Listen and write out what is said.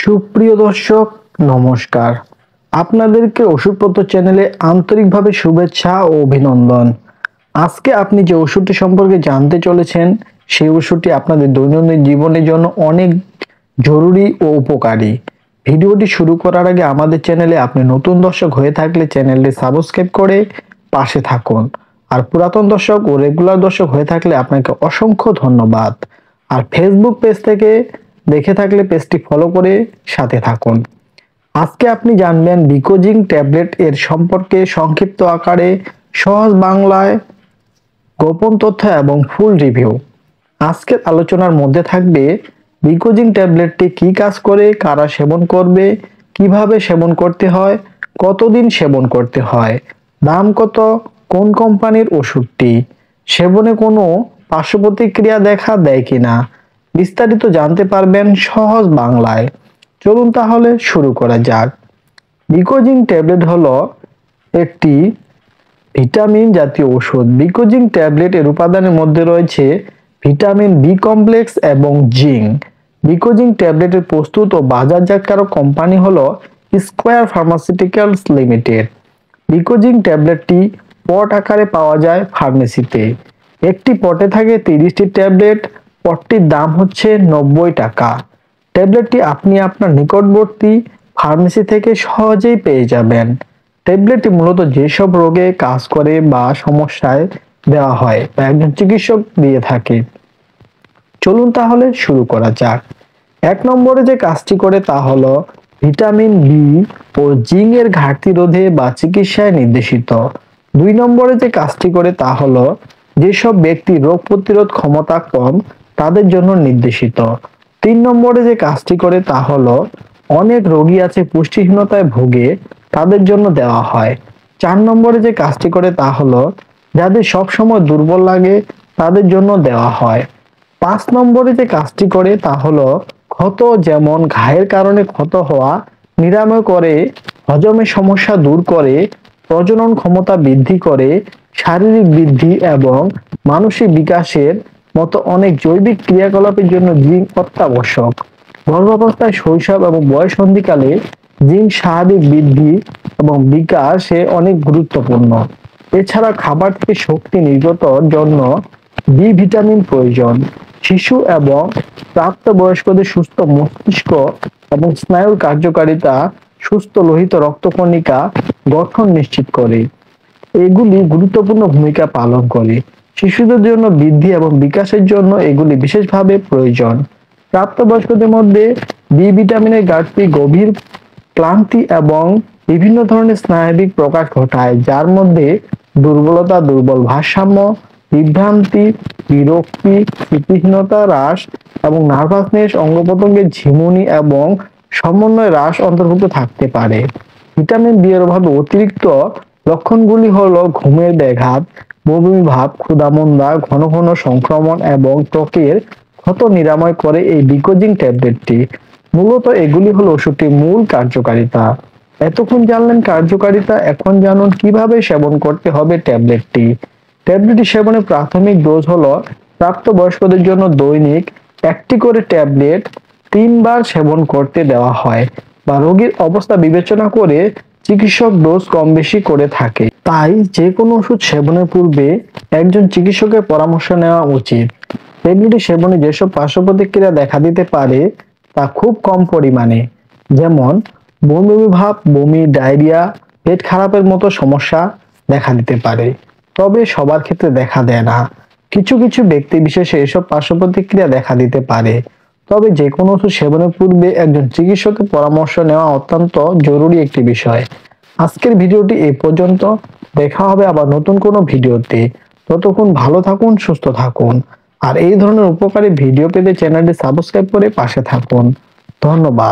সুপ্রিয় দর্শক, নমস্কার। আপনাদেরকে ওষুধপত্র চ্যানেলে আন্তরিকভাবে শুভেচ্ছা ও অভিনন্দন। আজকে আপনি যে ওষুধটি সম্পর্কে জানতে চলেছেন, সেই ওষুধটি আপনাদের দৈনন্দিন জীবনের জন্য অনেক জরুরি ও উপকারী। ভিডিওটি শুরু করার আগে আমাদের চ্যানেলে আপনি নতুন দর্শক হয়ে থাকলে চ্যানেলটি সাবস্ক্রাইব করে পাশে থাকুন। আর পুরাতন দর্শক ও রেগুলার দর্শক হয়ে থাকলে আপনাকে অসংখ্য ধন্যবাদ। আর ফেসবুক পেজ থেকে দেখে থাকলে পেজটি ফলো করে সাথে থাকুন। আজকে আপনি জানবেন ভিকোজিন ট্যাবলেট এর সম্পর্কে সংক্ষিপ্ত আকারে, সহজ বাংলায়, গোপন তথ্য এবং ফুল রিভিউ। আজকের আলোচনার মধ্যে থাকবে ভিকোজিন ট্যাবলেটটি কি কাজ করে, কারা সেবন করবে, কিভাবে সেবন করতে হয়, কতদিন সেবন করতে হয়, দাম কত, কোন কোম্পানির ওষুধটি, সেবনে কোনো পার্শ্ব প্রতিক্রিয়া দেখা দেয় কিনা, বিস্তারিত জানতে পারবেন সহজ বাংলায়। চলুন তাহলে শুরু করা যাক। ভিকোজিন ট্যাবলেট হলো একটি ভিটামিন জাতীয় ওষুধ। ভিকোজিন ট্যাবলেট এর উপাদানের মধ্যে রয়েছে ভিটামিন বি কমপ্লেক্স এবং জিঙ্ক। ভিকোজিন ট্যাবলেটের প্রস্তুত ও বাজারজাতকারক কোম্পানি হলো স্কয়ার ফার্মাসিউটিক্যালস লিমিটেড। ভিকোজিন ট্যাবলেটটি পট আকারে পাওয়া যায় ফার্মেসিতে। একটি পটে থাকে 30টি ট্যাবলেট। পটটির দাম হচ্ছে 90 টাকা। ট্যাবলেটটি আপনি আপনার নিকটবর্তী ফার্মেসি থেকে সহজেই পেয়ে যাবেন। ট্যাবলেটটি মূলত যেসব রোগে কাজ করে বা সমস্যায় দেওয়া হয় বা একজন চিকিৎসক দিয়ে থাকে। চলুন তাহলে শুরু করা যাক। 1 নম্বরে যে কাজটি করে তা হলো ভিটামিন বি ও জিঙ্ক এর ঘাটতি রোধে বা চিকিৎসায় নির্দেশিত। 2 নম্বরে যে কাজটি করে তা হলো যেসব ব্যক্তি রোগ প্রতিরোধ ক্ষমতা কম তাদের জন্য নির্দেশিত। 3 নম্বরে যে কাজটি করে তা হলো অনেক রোগী আছে পুষ্টিহীনতায় ভোগে, তাদের জন্য দেওয়া হয়। 4 নম্বরে যে কাজটি করে তা হলো যাদের সবসময় দুর্বল লাগে তাদের জন্য দেওয়া হয়। 5 নম্বরে যে কাজটি করে তা হলো ক্ষত, যেমন ঘায়ের কারণে ক্ষত হওয়া, নিরাময় করে, হজমের সমস্যা দূর করে, প্রজনন ক্ষমতা বৃদ্ধি করে, শারীরিক বৃদ্ধি এবং মানসিক বিকাশের মতো অনেক জৈবিক ক্রিয়াকলাপের জন্য জিঙ্ক অত্যাবশ্যক। গর্ভাবস্থায়, শৈশব এবং বয়ঃসন্ধিকালে জিঙ্ক স্বাভাবিক বৃদ্ধি এবং বিকাশে অনেক গুরুত্বপূর্ণ। এছাড়া খাবার থেকে শক্তি নির্গতর জন্য বি ভিটামিন প্রয়োজন। শিশু এবং প্রাপ্তবয়স্কদের সুস্থ মস্তিষ্ক এবং স্নায়ুর কার্যকারিতা, সুস্থ লোহিত রক্তকণিকা গঠন নিশ্চিত করে। এগুলি গুরুত্বপূর্ণ ভূমিকা পালন করে। শিশুদের জন্য বৃদ্ধি এবং বিকাশের জন্য এগুলি বিশেষভাবে প্রয়োজন। প্রাপ্তবয়স্কদের মধ্যে বি ভিটামিনের ঘাটতি গভীর ক্লান্তি এবং বিভিন্ন ধরনের স্নায়বিক প্রকাশ ঘটায়, যার মধ্যে দুর্বলতা, দুর্বল ভারসাম্য, বিভ্রান্তি, বিরক্তি, স্মৃতিহীনতা হ্রাস এবং নার্ভাসনেস, অঙ্গ প্রত্যঙ্গের ঝিমুনি এবং সমন্বয় হ্রাস অন্তর্ভুক্ত থাকতে পারে। ভিটামিন বি এর অভাবে অতিরিক্ত লক্ষণগুলি হলো ঘুমের ব্যাঘাত, বমি ভাব, ক্ষুধামন্দা, ঘন ঘন সংক্রমণ এবং ত্বকের ক্ষত নিরাময় করে এই ভিকোজিন ট্যাবলেটটি। মূলত এগুলি হলো ওষুধটির মূল কার্যকারিতা। এতক্ষণ জানলেন কার্যকারিতা, এখন জানুন কিভাবে সেবন করতে হবে ট্যাবলেটটি। ট্যাবলেটটি সেবনের প্রাথমিক ডোজ হলো প্রাপ্তবয়স্কদের জন্য দৈনিক 1টি করে ট্যাবলেট 3 বার সেবন করতে দেওয়া হয় বা রোগীর অবস্থা বিবেচনা করে চিকিৎসক ডোজ কম বেশি করে থাকে। তাই যে কোনো ওষুধ সেবনের পূর্বে একজন চিকিৎসকের পরামর্শ নেওয়া উচিত। ট্যাবলেটটি সেবনে যেসব পার্শ্ব প্রতিক্রিয়া দেখা দিতে পারে তা খুব কম পরিমাণে, যেমন বমি ভাব, বমি, ডায়রিয়া, পেট খারাপের মতো সমস্যা দেখা দিতে পারে। তবে সবার ক্ষেত্রে দেখা দেয় না। কিছু কিছু ব্যক্তি বিশেষে এসব পার্শ্ব প্রতিক্রিয়া দেখা দিতে পারে। তবে যে কোনো ওষুধ সেবনের পূর্বে একজন চিকিৎসকের পরামর্শ নেওয়া অত্যন্ত জরুরি একটি বিষয়। আজকের ভিডিওটি এই পর্যন্ত। দেখা হবে আবার নতুন কোনো ভিডিওতে। ততক্ষণ ভালো থাকুন, সুস্থ থাকুন। আর এই ধরনের উপকারী ভিডিও পেতে চ্যানেলটি সাবস্ক্রাইব করে পাশে থাকুন। ধন্যবাদ।